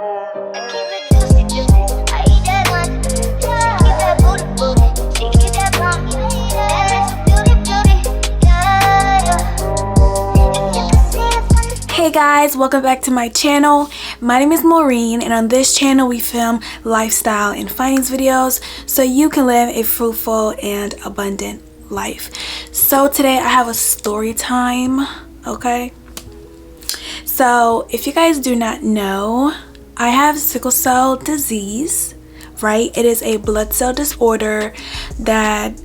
Hey guys, welcome back to my channel. My name is Maureen, and on this channel we film lifestyle and finance videos so you can live a fruitful and abundant life. So today I have a story time, okay? So if you guys do not know, I have sickle cell disease, right? It is a blood cell disorder that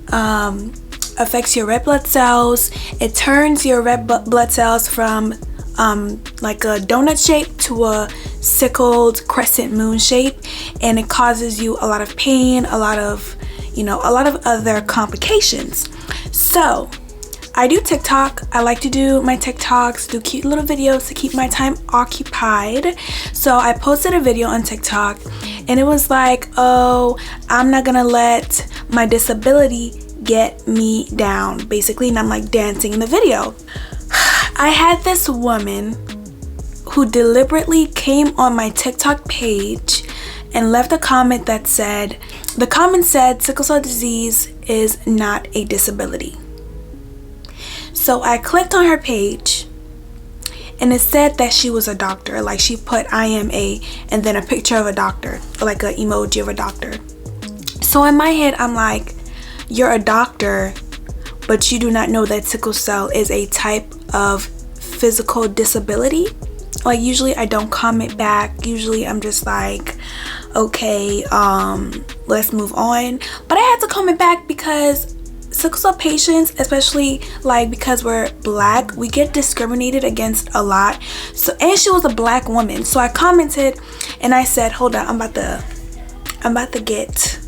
affects your red blood cells. It turns your red blood cells from like a donut shape to a sickled crescent moon shape, and it causes you a lot of pain, a lot of other complications. So I do TikTok. I like to do my TikToks, do cute little videos to keep my time occupied. So I posted a video on TikTok and it was like, oh, I'm not gonna let my disability get me down, basically, and I'm like dancing in the video. I had this woman who deliberately came on my TikTok page and left a comment that said, the comment said, sickle cell disease is not a disability. So I clicked on her page and it said that she was a doctor. Like, she put I am a, and then a picture of a doctor, like an emoji of a doctor. So in my head, I'm like, you're a doctor, but you do not know that sickle cell is a type of physical disability. Like, usually I don't comment back. Usually I'm just like, okay, let's move on. But I had to comment back because sickle cell patients, especially like because we're black, we get discriminated against a lot. So, and she was a black woman. So I commented and I said, hold on, I'm about to get.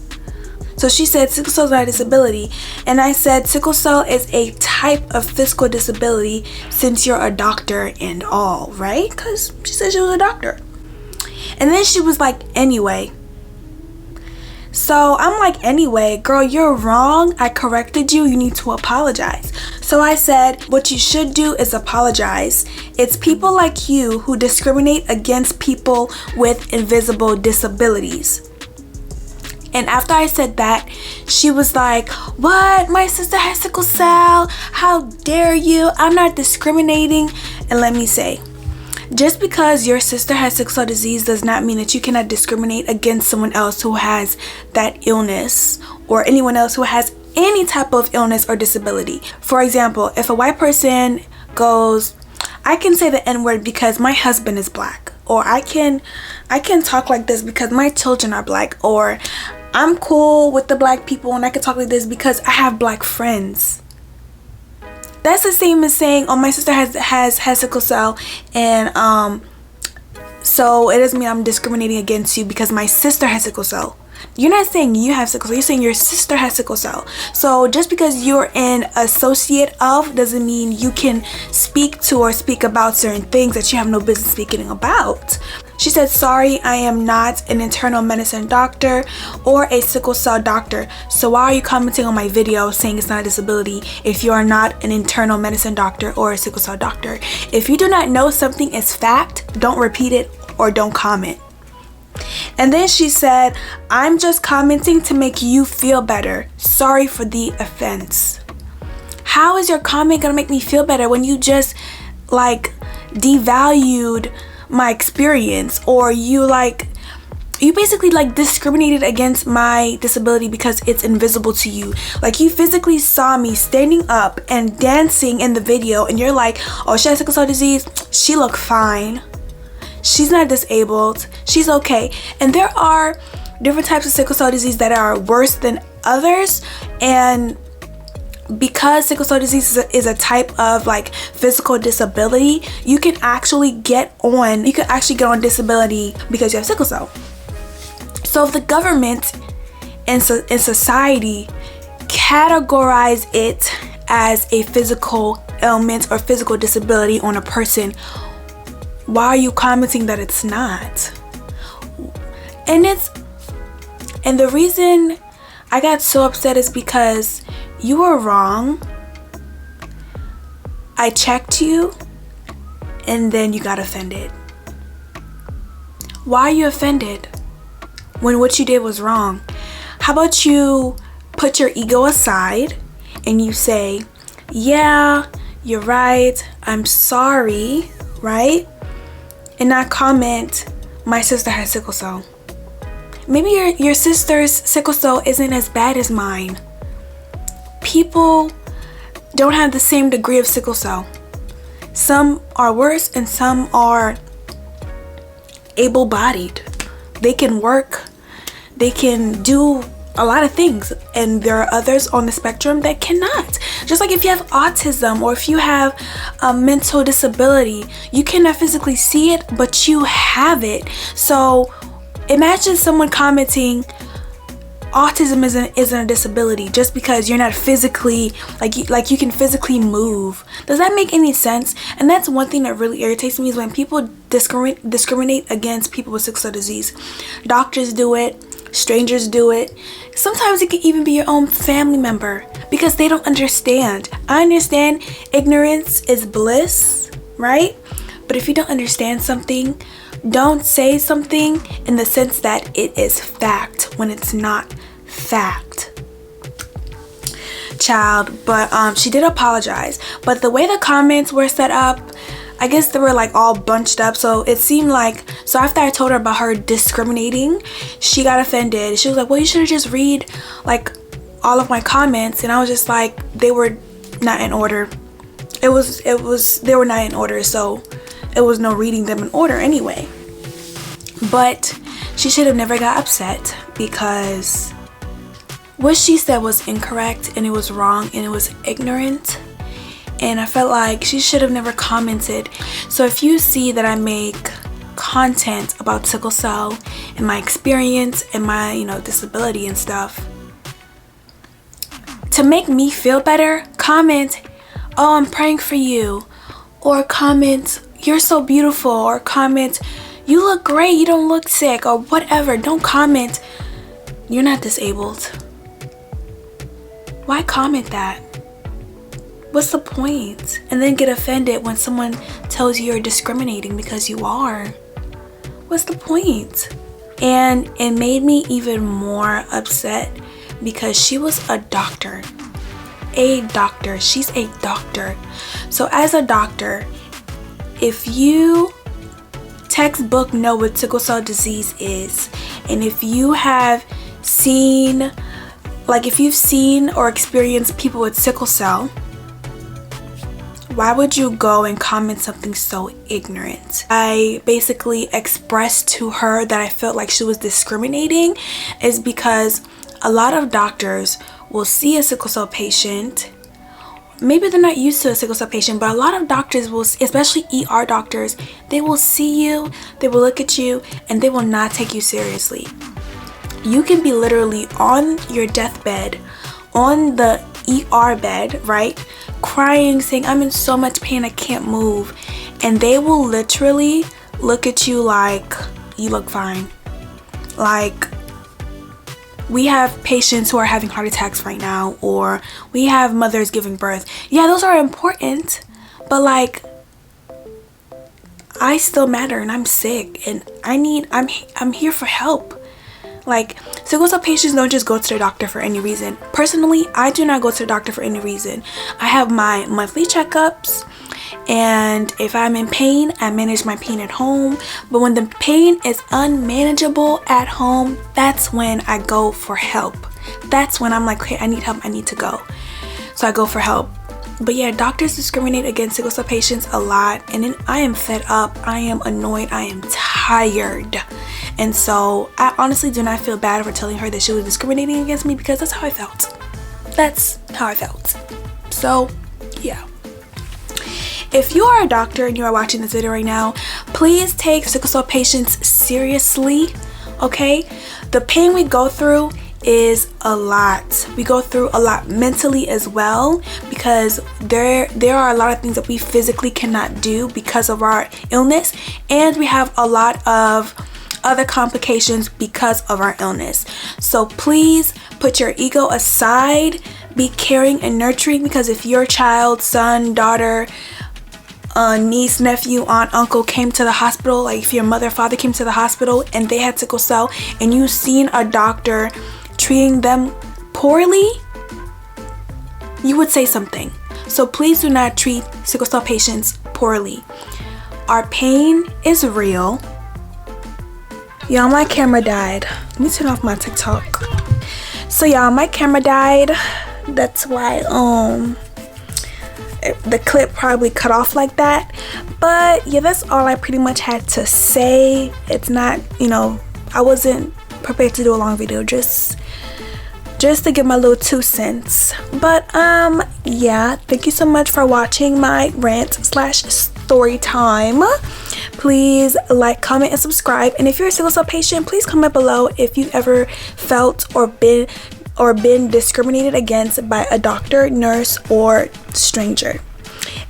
So she said sickle cell is not a disability, and I said sickle cell is a type of physical disability since you're a doctor and all, right? Because she said she was a doctor. And then she was like, anyway. So I'm like, anyway, girl, you're wrong. I corrected you. You need to apologize. So I said, what you should do is apologize. It's people like you who discriminate against people with invisible disabilities. And after I said that, she was like, what? My sister has sickle cell? How dare you? I'm not discriminating. And let me say, just because your sister has sickle cell disease does not mean that you cannot discriminate against someone else who has that illness, or anyone else who has any type of illness or disability. For example, if a white person goes, I can say the N-word because my husband is black, or I can talk like this because my children are black, or I'm cool with the black people and I can talk like this because I have black friends. That's the same as saying, oh, my sister has sickle cell, and so it doesn't mean I'm discriminating against you because my sister has sickle cell. You're not saying you have sickle cell, you're saying your sister has sickle cell. So just because you're an associate of doesn't mean you can speak to or speak about certain things that you have no business speaking about. She said, sorry, I am not an internal medicine doctor or a sickle cell doctor. So why are you commenting on my video saying it's not a disability if you are not an internal medicine doctor or a sickle cell doctor? If you do not know something is fact, don't repeat it or don't comment. And then she said, I'm just commenting to make you feel better. Sorry for the offense. How is your comment gonna make me feel better when you just like devalued my experience, or you basically like discriminated against my disability because it's invisible to you? Like, you physically saw me standing up and dancing in the video and you're like, oh, she has sickle cell disease, she look fine, she's not disabled, she's okay. And there are different types of sickle cell disease that are worse than others, and because sickle cell disease is a type of like physical disability, you can actually get on disability because you have sickle cell. So if the government and society categorize it as a physical ailment or physical disability on a person, why are you commenting that it's not? And the reason I got so upset is because you were wrong. I checked you and then you got offended. Why are you offended when what you did was wrong? How about you put your ego aside and you say, yeah, you're right, I'm sorry, right? And not comment, my sister has sickle cell. Maybe your sister's sickle cell isn't as bad as mine. People don't have the same degree of sickle cell. Some are worse and some are able-bodied. They can work, they can do a lot of things, and there are others on the spectrum that cannot. Just like if you have autism or if you have a mental disability, you cannot physically see it, but you have it. So imagine someone commenting autism isn't a disability just because you're not physically like you can physically move. Does that make any sense? And that's one thing that really irritates me, is when people discriminate against people with sickle cell disease. Doctors do it, strangers do it. Sometimes it can even be your own family member, because they don't understand. I understand ignorance is bliss, right? But if you don't understand something, don't say something in the sense that it is fact when it's not fact. Child, but she did apologize. But the way the comments were set up, I guess they were like all bunched up, so it seemed like, so after I told her about her discriminating, she got offended. She was like, well, you should have just read like all of my comments. And I was just like, they were not in order. They were not in order, so it was no reading them in order anyway. But she should have never got upset, because what she said was incorrect and it was wrong and it was ignorant. And I felt like she should have never commented. So if you see that I make content about sickle cell and my experience and my, disability and stuff, to make me feel better, comment, oh, I'm praying for you. Or comment, you're so beautiful. Or comment, you look great, you don't look sick. Or whatever. Don't comment, you're not disabled. Why comment that? What's the point? And then get offended when someone tells you you're discriminating, because you are. What's the point? And it made me even more upset because she was a doctor. She's a doctor. So as a doctor, if you textbook know what sickle cell disease is, and if you have seen, if you've seen or experienced people with sickle cell, why would you go and comment something so ignorant? I basically expressed to her that I felt like she was discriminating, is because a lot of doctors will see a sickle cell patient. Maybe they're not used to a sickle cell patient, but a lot of doctors will, especially ER doctors, they will see you, they will look at you, and they will not take you seriously. You can be literally on your deathbed, on the ER bed, right? Crying, saying, I'm in so much pain, I can't move. And they will literally look at you like, you look fine. Like, we have patients who are having heart attacks right now, or we have mothers giving birth. Yeah, those are important, but I still matter, and I'm sick, and I'm here for help. Sickle cell patients don't just go to the doctor for any reason. Personally, I do not go to the doctor for any reason. I have my monthly checkups, and if I'm in pain, I manage my pain at home. But when the pain is unmanageable at home, that's when I go for help. That's when I'm like, okay, I need help, I need to go. So I go for help. But yeah, doctors discriminate against sickle cell patients a lot, and then I am fed up, I am annoyed, I am tired. And so I honestly do not feel bad for telling her that she was discriminating against me, because that's how I felt. That's how I felt. So yeah. If you are a doctor and you are watching this video right now, please take sickle cell patients seriously, okay? The pain we go through is a lot. We go through a lot mentally as well, because there are a lot of things that we physically cannot do because of our illness, and we have a lot of other complications because of our illness. So please put your ego aside, be caring and nurturing, because if your child, son, daughter, niece, nephew, aunt, uncle came to the hospital, like if your mother, father came to the hospital and they had sickle cell and you seen a doctor treating them poorly, you would say something. So please do not treat sickle cell patients poorly. Our pain is real. Y'all, my camera died. Let me turn off my TikTok. So y'all, my camera died. That's why the clip probably cut off like that. But yeah, that's all I pretty much had to say. It's not, you know, I wasn't prepared to do a long video, just to give my little 2 cents. But yeah, thank you so much for watching my rant slash story time. Please like, comment, and subscribe. And if you're a sickle cell patient, please comment below if you ever felt or been discriminated against by a doctor, nurse, or stranger.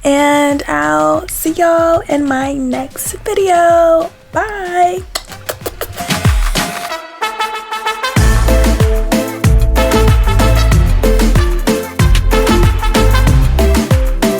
And I'll see y'all in my next video. Bye.